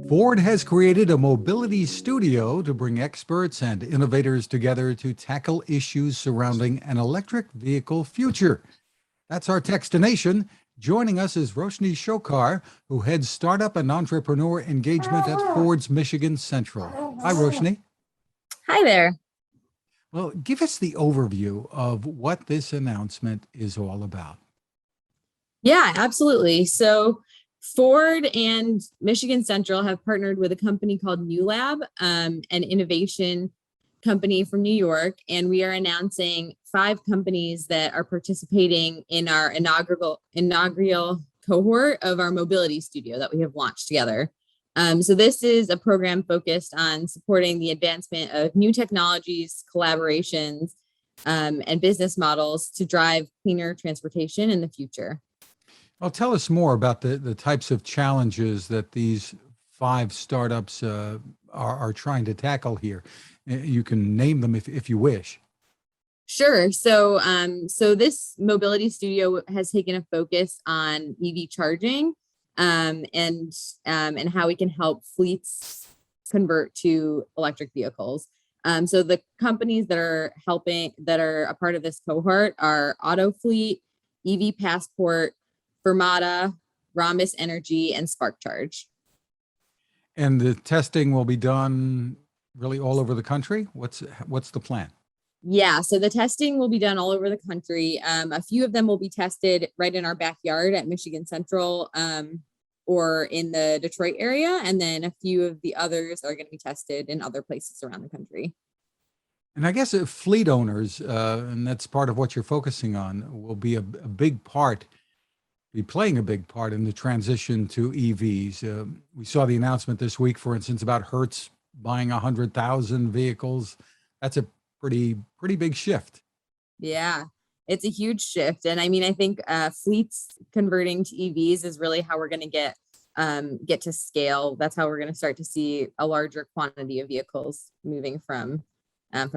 Ford has created a mobility studio to bring experts and innovators together to tackle issues surrounding an electric vehicle future. That's our Techstination. Joining us is Roshni Shokar, who heads startup and entrepreneur engagement at Ford's Michigan Central. Hi, Roshni. Hi there. Well, give us the overview of what this announcement is all about. Yeah, absolutely. So Ford and Michigan Central have partnered with a company called Newlab, an innovation company from New York, and we are announcing 5 companies that are participating in our inaugural cohort of our mobility studio that we have launched together. So this is a program focused on supporting the advancement of new technologies, collaborations, and business models to drive cleaner transportation in the future. Well, tell us more about the types of challenges that these 5 startups are trying to tackle here. You can name them if you wish. Sure. So this mobility studio has taken a focus on EV charging, and how we can help fleets convert to electric vehicles. So the companies that are a part of this cohort are Autofleet, EV Passport, Fermata, Rhombus Energy, and Spark Charge. And the testing will be done really all over the country. What's the plan? Yeah, so the testing will be done all over the country. A few of them will be tested right in our backyard at Michigan Central, or in the Detroit area. And then a few of the others are going to be tested in other places around the country. And I guess fleet owners, and that's part of what you're focusing on, will be be playing a big part in the transition to EVs. We saw the announcement this week, for instance, about Hertz buying 100,000 vehicles. That's a pretty big shift. Yeah, it's a huge shift. And I mean, I think fleets converting to EVs is really how we're going to get to scale. That's how we're going to start to see a larger quantity of vehicles moving from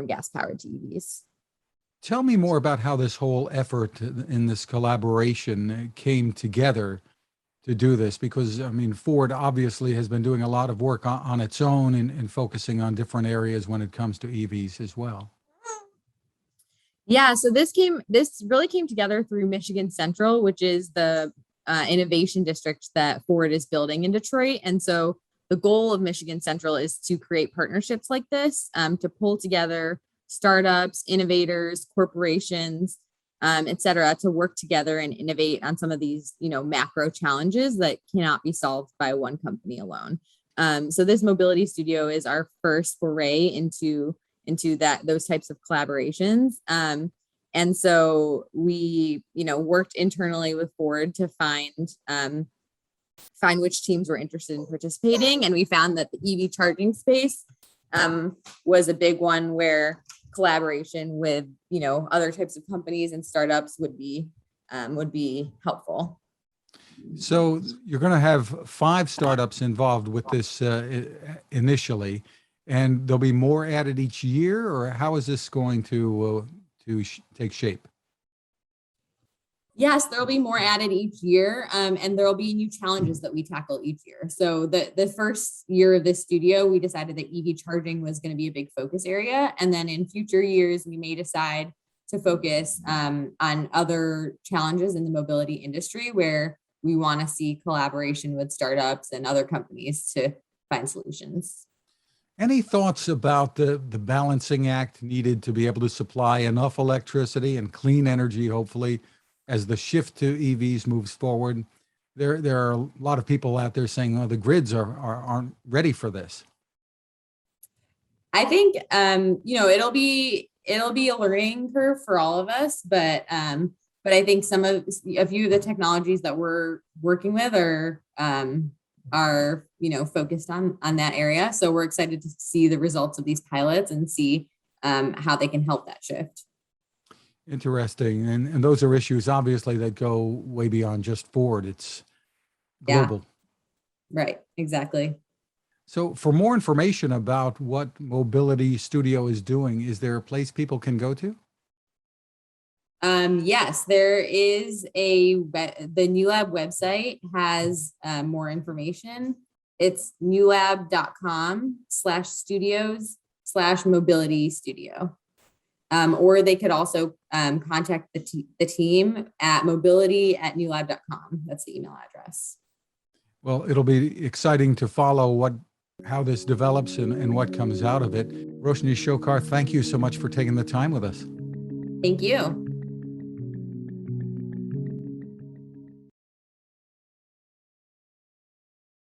gas powered to EVs. Tell me more about how this whole effort in this collaboration came together to do this, because I mean, Ford obviously has been doing a lot of work on its own and focusing on different areas when it comes to EVs as well. Yeah, so this really came together through Michigan Central, which is the innovation district that Ford is building in Detroit. And so the goal of Michigan Central is to create partnerships like this, to pull together startups, innovators, corporations, et cetera, to work together and innovate on some of these, macro challenges that cannot be solved by one company alone. So this mobility studio is our first foray into those types of collaborations. And so we, worked internally with Ford to find which teams were interested in participating. And we found that the EV charging space was a big one where collaboration with, other types of companies and startups would be helpful. So you're going to have 5 startups involved with this initially, and there'll be more added each year, or how is this going to take shape? Yes, there'll be more added each year, and there'll be new challenges that we tackle each year. So the first year of this studio, we decided that EV charging was going to be a big focus area. And then in future years, we may decide to focus on other challenges in the mobility industry where we want to see collaboration with startups and other companies to find solutions. Any thoughts about the balancing act needed to be able to supply enough electricity and clean energy, hopefully, as the shift to EVs moves forward? There are a lot of people out there saying, "Oh, the grids aren't ready for this." I think it'll be a learning curve for all of us, but I think a few of the technologies that we're working with are focused on that area. So we're excited to see the results of these pilots and see how they can help that shift. Interesting. And those are issues, obviously, that go way beyond just Ford. It's global. Yeah, right. Exactly. So for more information about what Mobility Studio is doing, is there a place people can go to? Yes, there is the Newlab website has more information. It's newlab.com/studios/mobility studio. Or they could also contact the team at mobility@newlab.com. That's the email address. Well, it'll be exciting to follow how this develops and what comes out of it. Roshni Shokar, thank you so much for taking the time with us. Thank you.